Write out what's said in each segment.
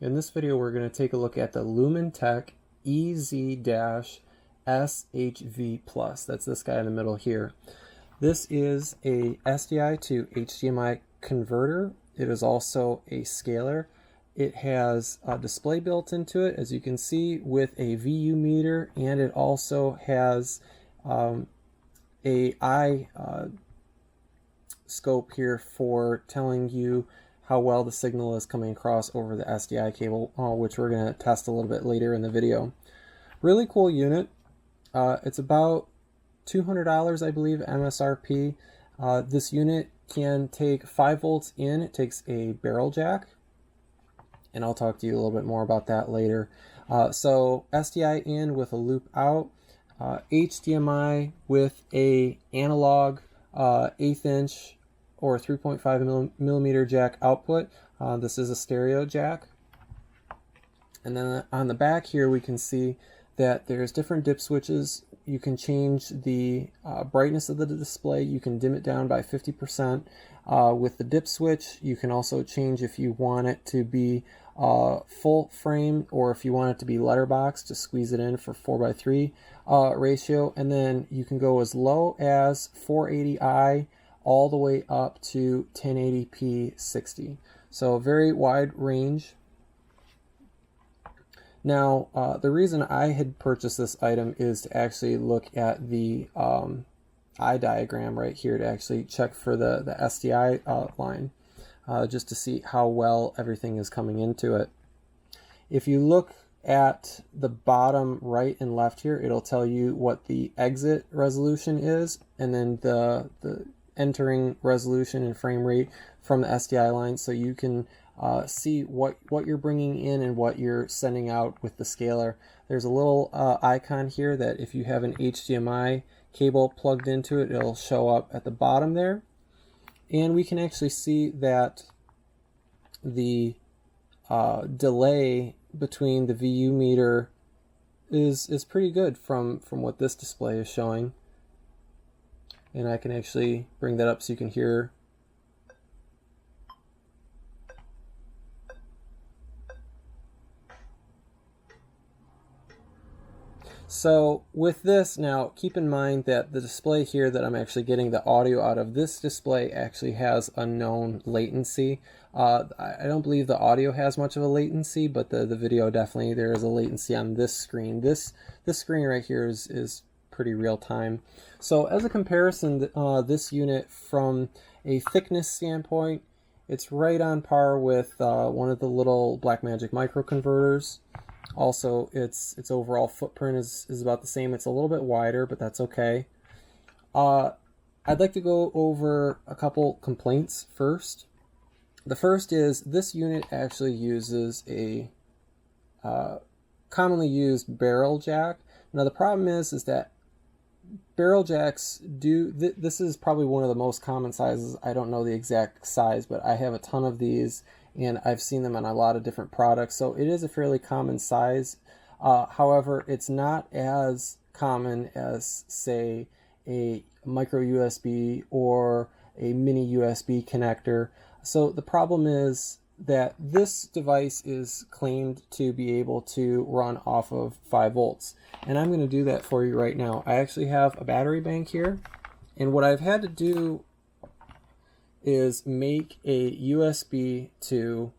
In this video, we're going to take a look at the Lumantek ez-SHV+. That's this guy in the middle here. This is a SDI to HDMI converter. It is also a scaler. It has a display built into it, as you can see, with a VU meter, and it also has a eye scope here for telling you how well the signal is coming across over the SDI cable, which we're going to test a little bit later in the video. Really cool unit. It's about $200, I believe, MSRP. This unit can take 5 volts in. It takes a barrel jack, and I'll talk to you a little bit more about that later. So SDI in with a loop out, HDMI with a analog 1/8 inch or 3.5 millimeter jack output. This is a stereo jack. And then on the back here we can see that there's different dip switches. You can change the brightness of the display. You can dim it down by 50% with the dip switch. You can also change if you want it to be full frame, or if you want it to be letterbox, to squeeze it in for 4:3 ratio. And then you can go as low as 480i all the way up to 1080p 60. So very wide range. Now, the reason I had purchased this item is to actually look at the eye diagram right here, to actually check for the SDI line, just to see how well everything is coming into it. If you look at the bottom right and left here, it'll tell you what the exit resolution is, and then the entering resolution and frame rate from the SDI line, so you can see what you're bringing in and what you're sending out with the scaler. There's a little icon here that if you have an HDMI cable plugged into it, it'll show up at the bottom there. And we can actually see that the delay between the VU meter is pretty good from what this display is showing. And I can actually bring that up so you can hear. So with this, now keep in mind that the display here that I'm actually getting the audio out of, this display actually has a known latency. I don't believe the audio has much of a latency, but the video definitely, there is a latency on this screen. This screen right here is pretty real time. So as a comparison, this unit from a thickness standpoint, it's right on par with one of the little Blackmagic microconverters. Also, its overall footprint is about the same. It's a little bit wider, but that's okay. I'd like to go over a couple complaints first. The first is this unit actually uses a commonly used barrel jack. Now the problem is that barrel jacks do, this is probably one of the most common sizes. I don't know the exact size, but I have a ton of these, and I've seen them on a lot of different products, so it is a fairly common size. However, it's not as common as, say, a micro USB or a mini USB connector. So the problem is that this device is claimed to be able to run off of 5 volts. And I'm going to do that for you right now. I actually have a battery bank here, and what I've had to do is make a USB to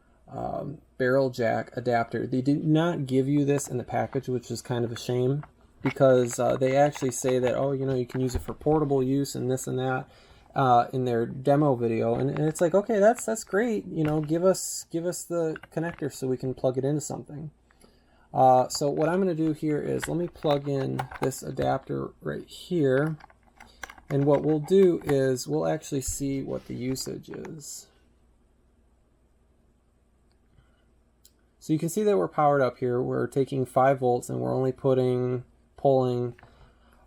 barrel jack adapter. They do not give you this in the package, which is kind of a shame, because they actually say that, oh, you know, you can use it for portable use and this and that in their demo video, and it's like, okay, that's great, you know, give us the connector so we can plug it into something. So what I'm going to do here is, let me plug in this adapter right here, and what we'll do is we'll actually see what the usage is. So you can see that we're powered up here. We're taking 5 volts and we're only pulling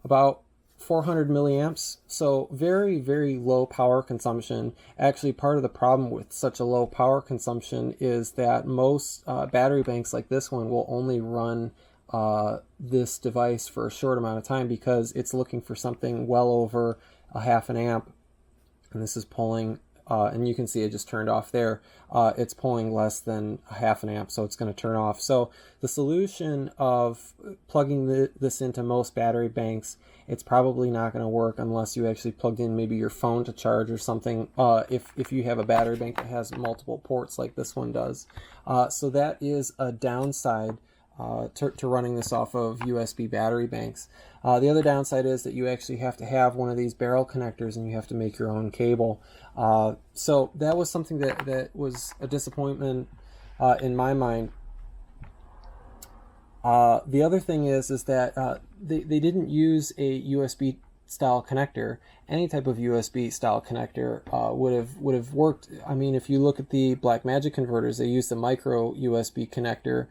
about 400 milliamps. So very, very low power consumption. Actually, part of the problem with such a low power consumption is that most battery banks like this one will only run this device for a short amount of time, because it's looking for something well over a half an amp, and this is pulling and you can see it just turned off there. It's pulling less than a half an amp, so it's going to turn off. So the solution of plugging this into most battery banks, it's probably not going to work unless you actually plugged in maybe your phone to charge or something, if you have a battery bank that has multiple ports like this one does. So that is a downside to running this off of USB battery banks. The other downside is that you actually have to have one of these barrel connectors and you have to make your own cable. So that was something that was a disappointment in my mind. The other thing is that they didn't use a USB style connector. Any type of USB style connector would have worked. I mean, if you look at the Blackmagic converters, they use the micro USB connector.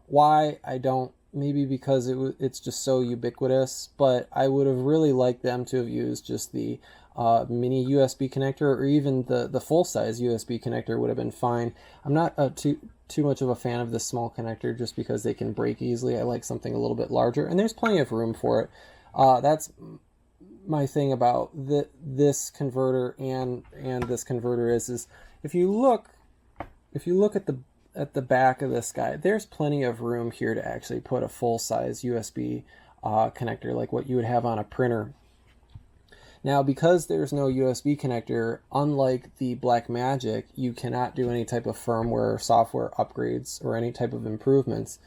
Why? I don't. Maybe because it's just so ubiquitous. But I would have really liked them to have used just the mini USB connector, or even the full size USB connector would have been fine. I'm not too much of a fan of this small connector just because they can break easily. I like something a little bit larger, and there's plenty of room for it. That's my thing about this converter and this converter is if you look at the back of this guy, there's plenty of room here to actually put a full-size USB connector like what you would have on a printer. Now, because there's no USB connector, unlike the Blackmagic, you cannot do any type of firmware or software upgrades or any type of improvements.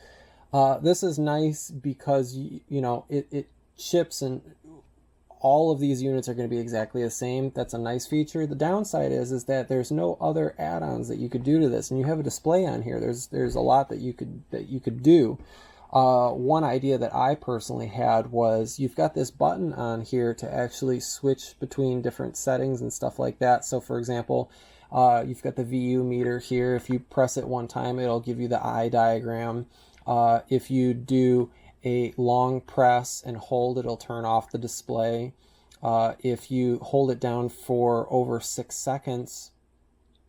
This is nice because it ships and all of these units are going to be exactly the same. That's a nice feature. The downside is that there's no other add-ons that you could do to this, and you have a display on here. There's a lot that you could do. One idea that I personally had was you've got this button on here to actually switch between different settings and stuff like that. So for example, you've got the VU meter here. If you press it one time, it'll give you the eye diagram. If you do a long press and hold, it'll turn off the display. If you hold it down for over 6 seconds,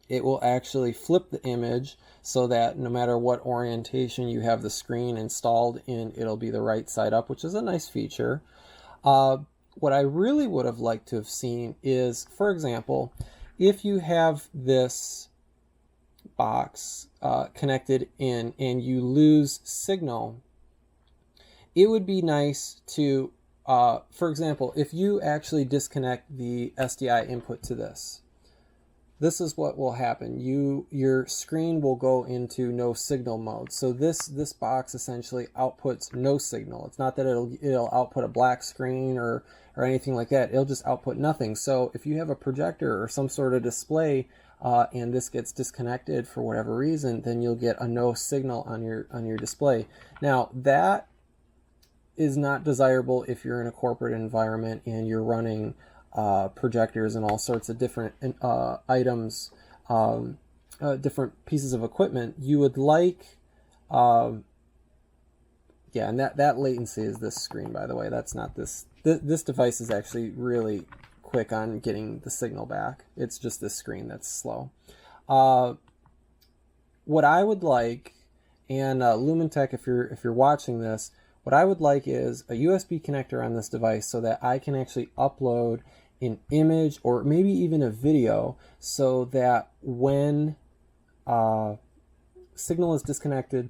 it will actually flip the image so that no matter what orientation you have the screen installed in, it'll be the right side up, which is a nice feature. What I really would have liked to have seen is, for example, if you have this box connected in and you lose signal, it would be nice to, for example, if you actually disconnect the SDI input to this is what will happen. Your screen will go into no signal mode. So this box essentially outputs no signal. It's not that it'll output a black screen or anything like that. It'll just output nothing. So if you have a projector or some sort of display and this gets disconnected for whatever reason, then you'll get a no signal on your display. Now that is not desirable if you're in a corporate environment and you're running projectors and all sorts of different items, different pieces of equipment. You would like, and that latency is this screen, by the way. That's not this. This device is actually really quick on getting the signal back. It's just this screen that's slow. What I would like, and Lumantek, if you're watching this, what I would like is a USB connector on this device so that I can actually upload an image or maybe even a video, so that when signal is disconnected,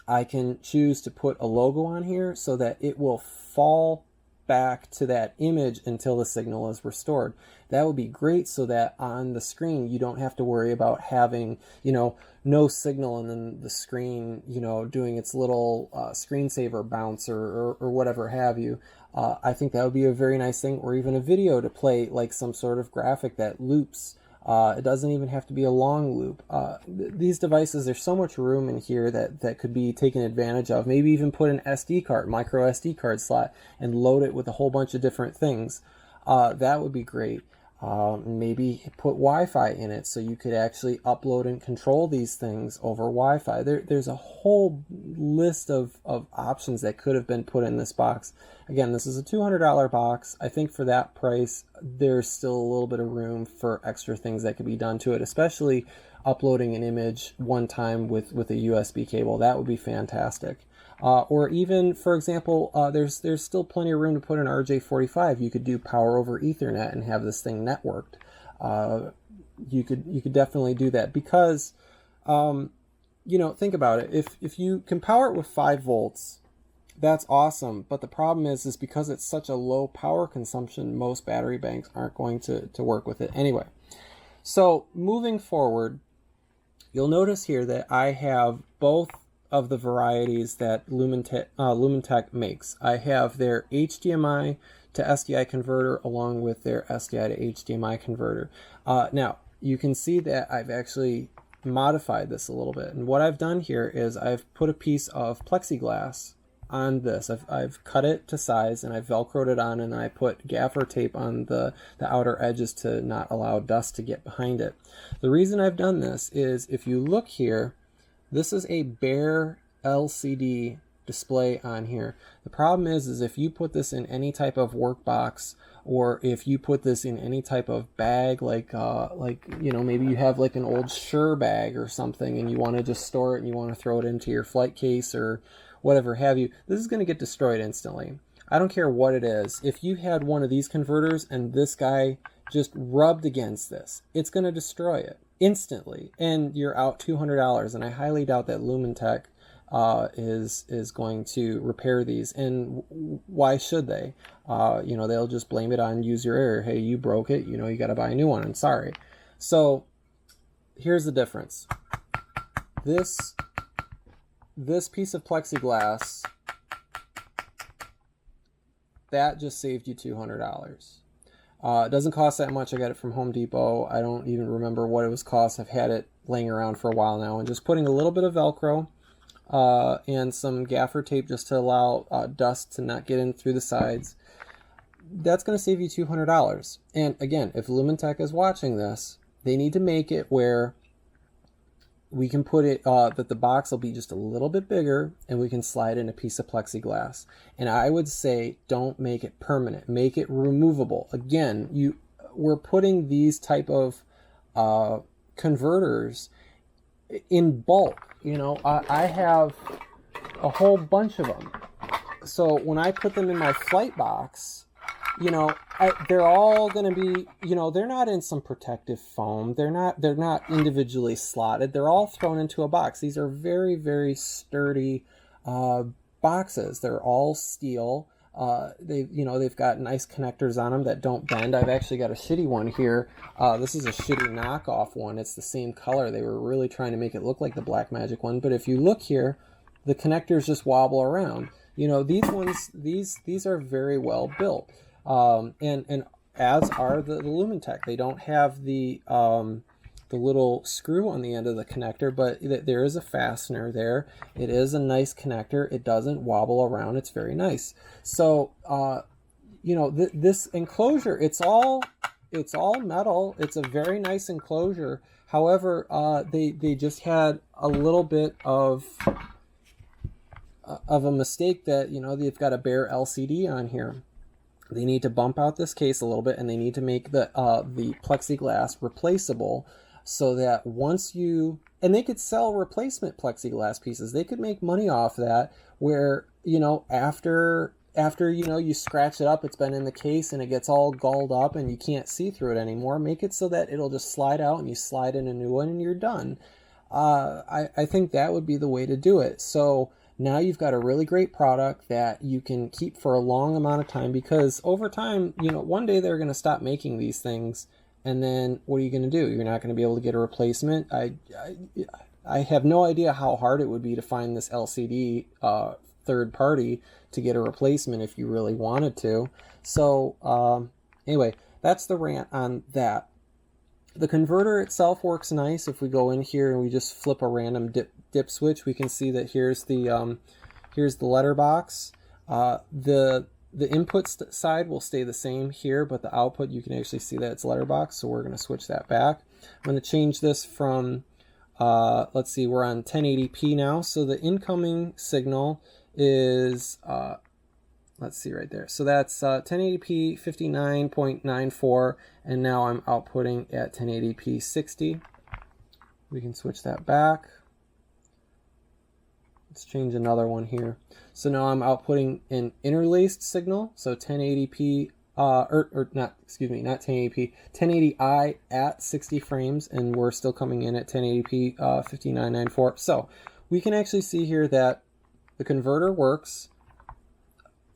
I can choose to put a logo on here so that it will fall back to that image until the signal is restored. That would be great, so that on the screen you don't have to worry about having, no signal and then the screen, doing its little screensaver bounce or whatever have you. I think that would be a very nice thing, or even a video to play like some sort of graphic that loops. It doesn't even have to be a long loop. These devices, there's so much room in here that could be taken advantage of. Maybe even put an SD card, micro SD card slot, and load it with a whole bunch of different things. That would be great. Maybe put Wi-Fi in it so you could actually upload and control these things over Wi-Fi. There's a whole list of options that could have been put in this box. Again, this is a $200 box. I think for that price, there's still a little bit of room for extra things that could be done to it, especially uploading an image one time with a USB cable. That would be fantastic. Or even, for example, there's still plenty of room to put an RJ45. You could do power over Ethernet and have this thing networked. you could definitely do that, because you know, think about it. If you can power it with 5 volts, that's awesome. But the problem is because it's such a low power consumption, most battery banks aren't going to work with it anyway. So moving forward, you'll notice here that I have both of the varieties that Lumantek makes. I have their HDMI to SDI converter along with their SDI to HDMI converter. Now, you can see that I've actually modified this a little bit. And what I've done here is I've put a piece of plexiglass on this. I've cut it to size and I've velcroed it on, and I put gaffer tape on the outer edges to not allow dust to get behind it. The reason I've done this is, if you look here, this is a bare LCD display on here. The problem is if you put this in any type of work box, or if you put this in any type of bag, like you know, maybe you have like an old Shure bag or something and you want to just store it and you want to throw it into your flight case or whatever have you, this is going to get destroyed instantly. I don't care what it is. If you had one of these converters and this guy just rubbed against this, it's going to destroy it instantly, and you're out $200. And I highly doubt that Lumantek is going to repair these. And why should they? You know, they'll just blame it on user error. Hey, you broke it. You know, you got to buy a new one. I'm sorry. So here's the difference. This piece of plexiglass, that just saved you $200. It doesn't cost that much. I got it from Home Depot. I don't even remember what it was cost. I've had it laying around for a while now. And just putting a little bit of Velcro and some gaffer tape just to allow dust to not get in through the sides, that's going to save you $200. And again, if Lumantek is watching this, they need to make it where we can put it, that the box will be just a little bit bigger and we can slide in a piece of plexiglass. And I would say don't make it permanent, make it removable. Again, we're putting these type of converters in bulk. You know, I have a whole bunch of them. So when I put them in my flight box, you know, they're all going to be, you know, they're not in some protective foam. They're not individually slotted. They're all thrown into a box. These are very, very sturdy boxes. They're all steel. They've got nice connectors on them that don't bend. I've actually got a shitty one here. This is a shitty knockoff one. It's the same color. They were really trying to make it look like the Blackmagic one. But if you look here, the connectors just wobble around. You know, these ones, these are very well built. And as are the Lumantek. They don't have the little screw on the end of the connector, but there is a fastener there. It is a nice connector. It doesn't wobble around. It's very nice. So, you know, this enclosure, it's all metal. It's a very nice enclosure. However, they just had a little bit of a mistake that, you know, they've got a bare LCD on here. They need to bump out this case a little bit, and they need to make the plexiglass replaceable, so that once and they could sell replacement plexiglass pieces. They could make money off that, where, you know, after you know, you scratch it up, it's been in the case and it gets all galled up and you can't see through it anymore. Make it so that it'll just slide out and you slide in a new one and you're done. I think that would be the way to do it. So now you've got a really great product that you can keep for a long amount of time, because over time, you know, one day they're going to stop making these things, and then what are you going to do? You're not going to be able to get a replacement. I have no idea how hard it would be to find this LCD third party to get a replacement if you really wanted to. So anyway, that's the rant on that. The converter itself works nice. If we go in here and we just flip a random dip switch, we can see that here's the letterbox. The input side will stay the same here, but the output, you can actually see that it's letterbox, so we're going to switch that back. I'm going to change this from, let's see, we're on 1080p now, so the incoming signal is, let's see right there. So that's 1080p 59.94, and now I'm outputting at 1080p 60. We can switch that back. Let's change another one here. So now I'm outputting an interlaced signal, so 1080p or not, excuse me, not 1080p, 1080i at 60 frames, and we're still coming in at 1080p 5994. So we can actually see here that the converter works.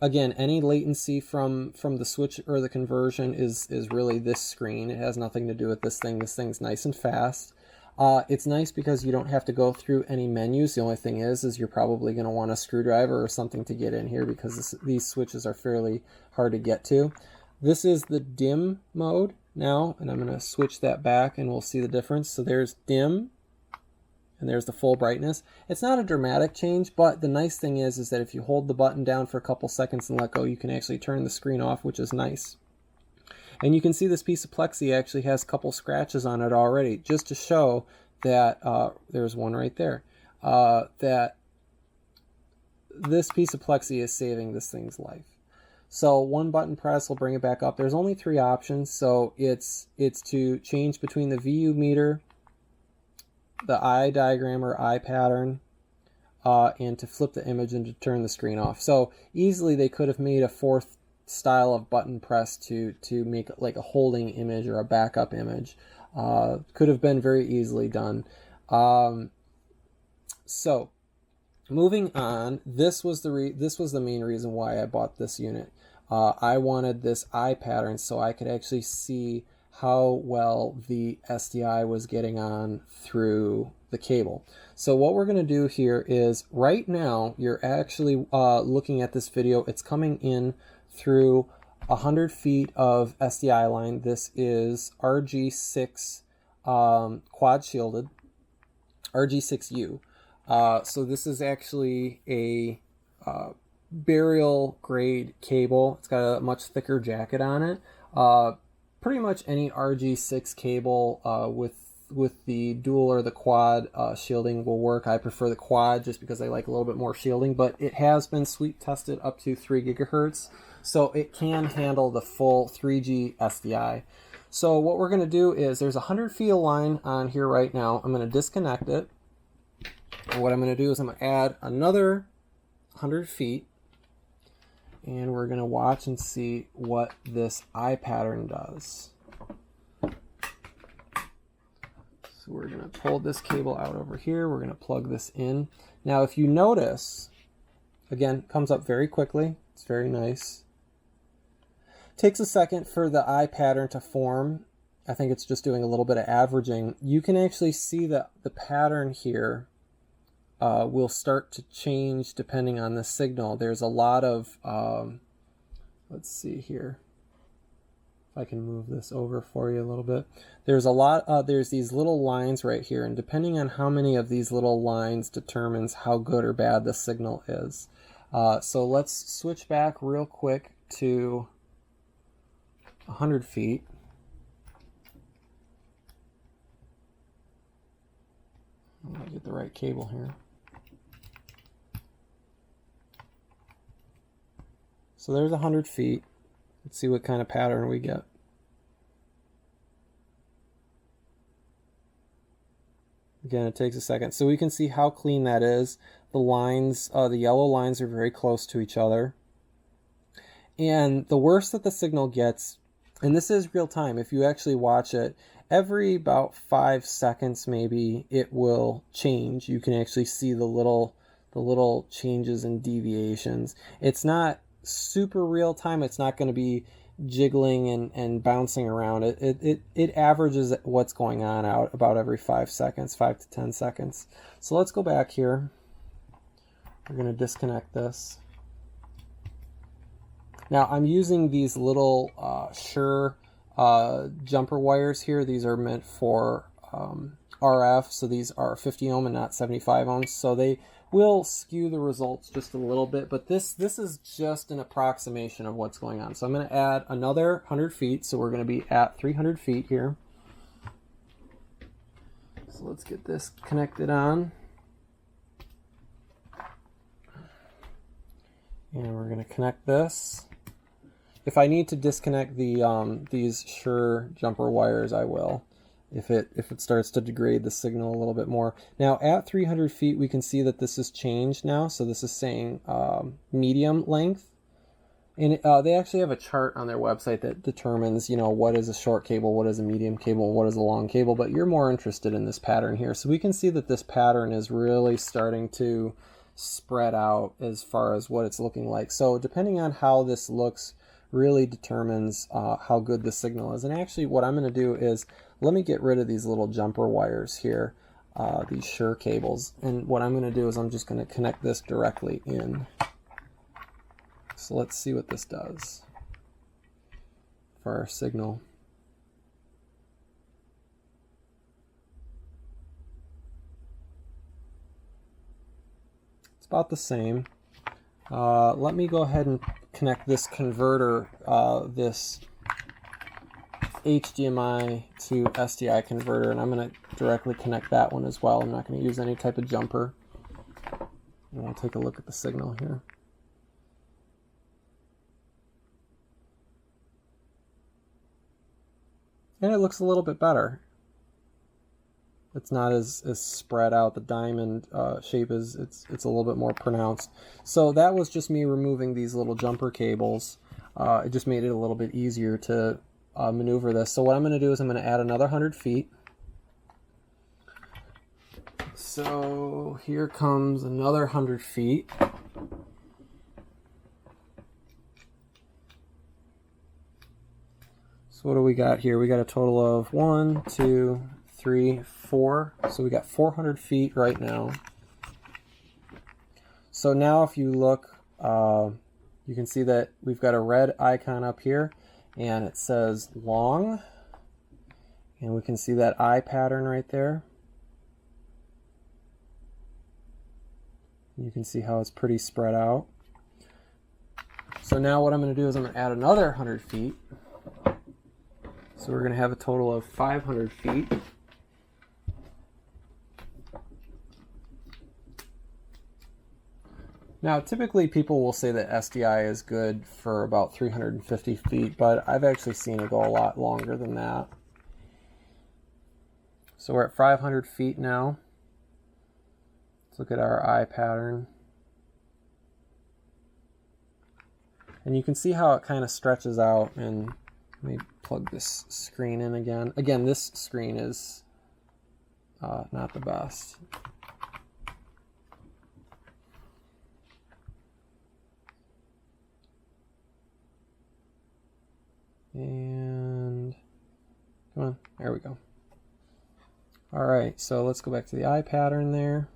Again, any latency from the switch or the conversion is really this screen. It has nothing to do with this thing. This thing's nice and fast. It's nice because you don't have to go through any menus. The only thing is you're probably going to want a screwdriver or something to get in here because these switches are fairly hard to get to. This is the dim mode now, and I'm going to switch that back and we'll see the difference. So there's dim, and there's the full brightness. It's not a dramatic change, but the nice thing is that if you hold the button down for a couple seconds and let go, you can actually turn the screen off, which is nice. And you can see this piece of plexi actually has a couple scratches on it already, just to show that, there's one right there, that this piece of plexi is saving this thing's life. So one button press will bring it back up. There's only 3 options, so it's to change between the VU meter, the eye diagram or eye pattern, and to flip the image and to turn the screen off. So easily they could have made a 4th style of button press to make it like a holding image or a backup image. Could have been very easily done. So moving on, this was the main reason why I bought this unit. I wanted this eye pattern so I could actually see how well the SDI was getting on through the cable. So what we're going to do here is, right now you're actually looking at this video. It's coming in through 100 feet of SDI line. This is RG6 quad shielded, RG6U. So this is actually a burial grade cable. It's got a much thicker jacket on it. Pretty much any RG6 cable with the dual or the quad shielding will work. I prefer the quad just because I like a little bit more shielding, but it has been sweep tested up to 3 gigahertz, so it can handle the full 3G SDI. So what we're going to do is, there's 100 feet of line on here right now. I'm going to disconnect it, and what I'm going to do is I'm going to add another 100 feet, and we're going to watch and see what this eye pattern does. So we're going to pull this cable out over here. We're going to plug this in. Now, if you notice, again, it comes up very quickly. It's very nice. Takes a second for the eye pattern to form. I think it's just doing a little bit of averaging. You can actually see that the pattern here will start to change depending on the signal. There's a lot of, let's see here. If I can move this over for you a little bit. There's a lot, there's these little lines right here, and depending on how many of these little lines determines how good or bad the signal is. So let's switch back real quick to 100 feet. I'm going to get the right cable here. So there's 100 feet. Let's see what kind of pattern we get. Again, it takes a second. So we can see how clean that is. The lines, the yellow lines are very close to each other. And the worse that the signal gets, and this is real time, if you actually watch it, every about 5 seconds maybe it will change. You can actually see the little changes and deviations. It's not super real time. It's not going to be jiggling and bouncing around. It averages what's going on out about every 5 seconds, 5 to 10 seconds. So let's go back here. We're going to disconnect this. Now I'm using these little Shure jumper wires here. These are meant for RF, so these are 50 ohm and not 75 ohms. So they will skew the results just a little bit, but this is just an approximation of what's going on. So I'm going to add another 100 feet, so we're going to be at 300 feet here. So let's get this connected on. And we're going to connect this. If I need to disconnect the these Shure jumper wires, I will. If it starts to degrade the signal a little bit more. Now at 300 feet, we can see that this has changed now. So this is saying medium length. And they actually have a chart on their website that determines, you know, what is a short cable, what is a medium cable, what is a long cable, but you're more interested in this pattern here. So we can see that this pattern is really starting to spread out as far as what it's looking like. So depending on how this looks really determines how good the signal is. And actually what I'm going to do is, let me get rid of these little jumper wires here, these Shure cables. And what I'm going to do is I'm just going to connect this directly in. So let's see what this does for our signal. It's about the same. Let me go ahead and connect this converter, this HDMI to Sdi converter, and I'm going to directly connect that one as well. I'm not going to use any type of jumper. And we'll take a look at the signal here. And it looks a little bit better. It's not as spread out. The diamond shape is it's a little bit more pronounced. So that was just me removing these little jumper cables. It just made it a little bit easier to maneuver this. So what I'm going to do is I'm going to add another 100 feet. So here comes another 100 feet. So what do we got here? We got a total of 1, 2, 3, 4. So we got 400 feet right now. So now if you look, you can see that we've got a red icon up here and it says long. And we can see that eye pattern right there. You can see how it's pretty spread out. So now what I'm going to do is I'm going to add another 100 feet. So we're going to have a total of 500 feet. Now, typically people will say that SDI is good for about 350 feet, but I've actually seen it go a lot longer than that. So we're at 500 feet now. Let's look at our eye pattern. And you can see how it kind of stretches out. And let me plug this screen in again. Again, this screen is not the best. And come on, there we go. All right, so let's go back to the eye pattern there.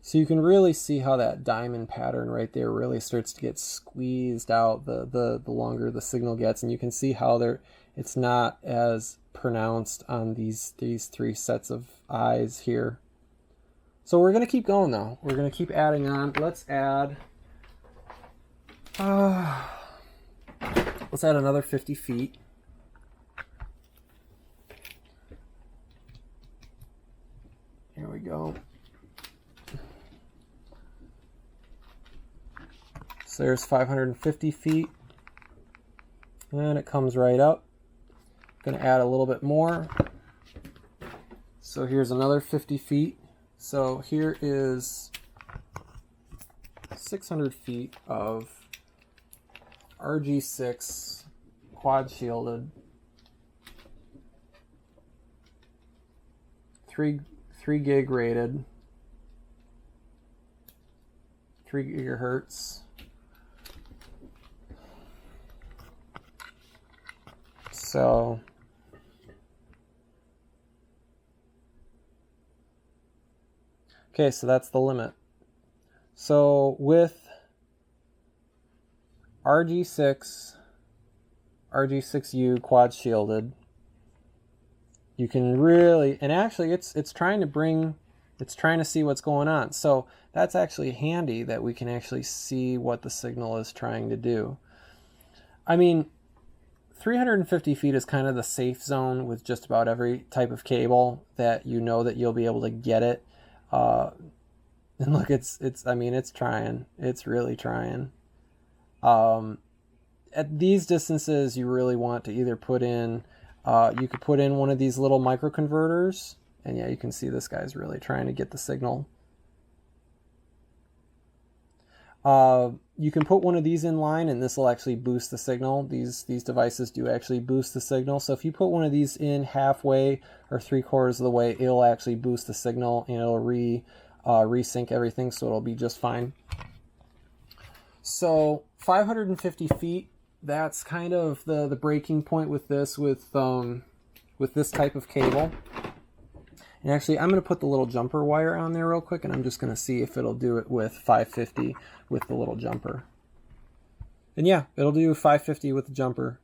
So you can really see how that diamond pattern right there really starts to get squeezed out the longer the signal gets, and you can see how it's not as pronounced on these three sets of eyes here. So we're going to keep going though. We're going to keep adding on. Let's add another 50 feet. Here we go. So there's 550 feet, and it comes right up. Going to add a little bit more. So here's another 50 feet. So here is 600 feet of RG6 quad shielded, 3 gig rated, 3 gigahertz. So okay, so that's the limit. So with RG6U quad shielded, you can really, and actually it's trying to see what's going on. So that's actually handy that we can actually see what the signal is trying to do. I mean, 350 feet is kind of the safe zone with just about every type of cable that you know that you'll be able to get it. And look, I mean, it's trying. It's really trying. At these distances, you really want to either put in, you could put in one of these little microconverters, and yeah, you can see this guy's really trying to get the signal. You can put one of these in line and this will actually boost the signal. These devices do actually boost the signal. So if you put one of these in halfway or 3/4 of the way, it'll actually boost the signal and it'll resync everything, so it'll be just fine. So 550 feet, that's kind of the breaking point with this, with this type of cable. And actually, I'm going to put the little jumper wire on there real quick, and I'm just going to see if it'll do it with 550 with the little jumper. And yeah, it'll do 550 with the jumper.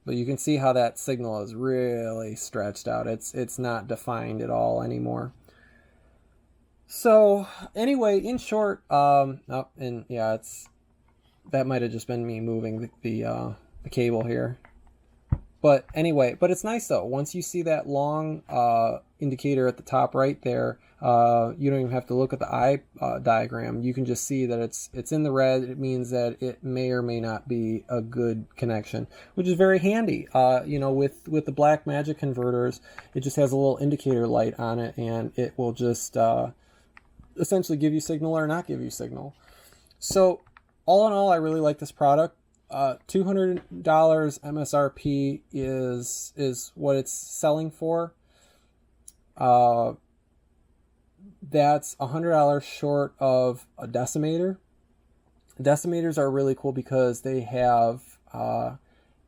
But you can see how that signal is really stretched out. It's not defined at all anymore. So anyway, in short, that might have just been me moving the cable here. But anyway, but it's nice though. Once you see that long indicator at the top right there, you don't even have to look at the eye diagram. You can just see that it's in the red. It means that it may or may not be a good connection, which is very handy. You know, with the Blackmagic converters, it just has a little indicator light on it, and it will just essentially give you signal or not give you signal. So all in all, I really like this product. $200 MSRP is what it's selling for. That's $100 short of a decimator. Decimators are really cool because they have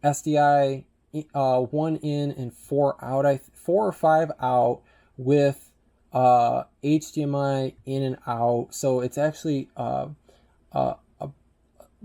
SDI 1 in and 4 out, 4 or 5 out, with HDMI in and out. So it's actually a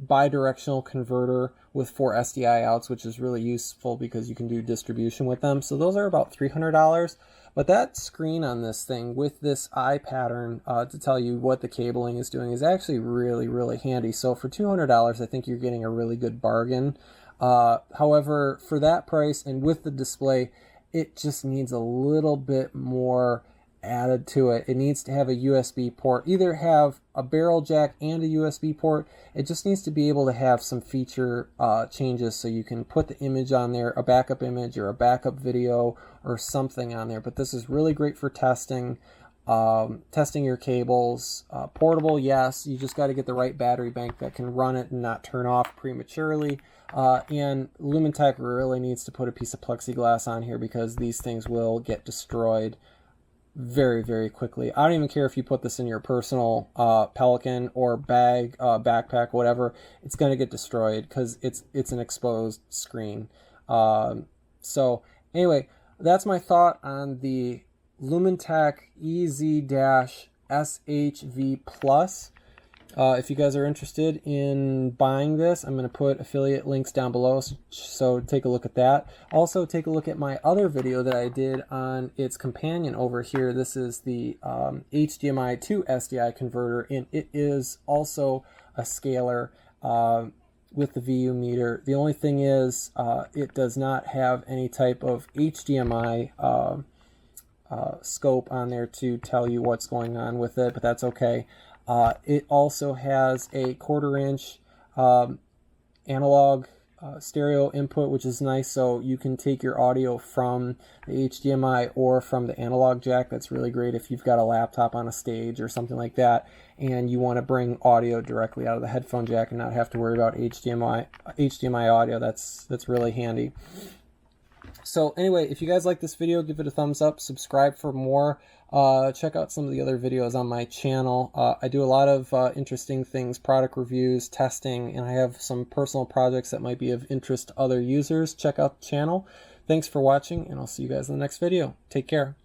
bidirectional converter with 4 SDI outs, which is really useful because you can do distribution with them. So those are about $300. But that screen on this thing with this eye pattern to tell you what the cabling is doing is actually really, really handy. So for $200, I think you're getting a really good bargain. However, for that price and with the display, it just needs a little bit more added to it. It needs to have a USB port, either have a barrel jack and a USB port. It just needs to be able to have some feature changes so you can put the image on there, a backup image or a backup video or something on there. But this is really great for testing your cables. Portable, yes, you just got to get the right battery bank that can run it and not turn off prematurely. And Lumantek really needs to put a piece of plexiglass on here because these things will get destroyed very, very quickly. I don't even care if you put this in your personal Pelican or bag, backpack, whatever. It's going to get destroyed because it's an exposed screen. So anyway, that's my thought on the Lumantek ez-SHV Plus. If you guys are interested in buying this, I'm going to put affiliate links down below, so take a look at that. Also, take a look at my other video that I did on its companion over here. This is the HDMI to SDI converter, and it is also a scaler with the VU meter. The only thing is it does not have any type of HDMI scope on there to tell you what's going on with it, but that's okay. It also has a 1/4 inch analog stereo input, which is nice, so you can take your audio from the HDMI or from the analog jack. That's really great if you've got a laptop on a stage or something like that and you want to bring audio directly out of the headphone jack and not have to worry about HDMI audio. That's really handy. So anyway, if you guys like this video, give it a thumbs up, subscribe for more. Check out some of the other videos on my channel. I do a lot of interesting things, product reviews, testing, and I have some personal projects that might be of interest to other users. Check out the channel. Thanks for watching, and I'll see you guys in the next video. Take care.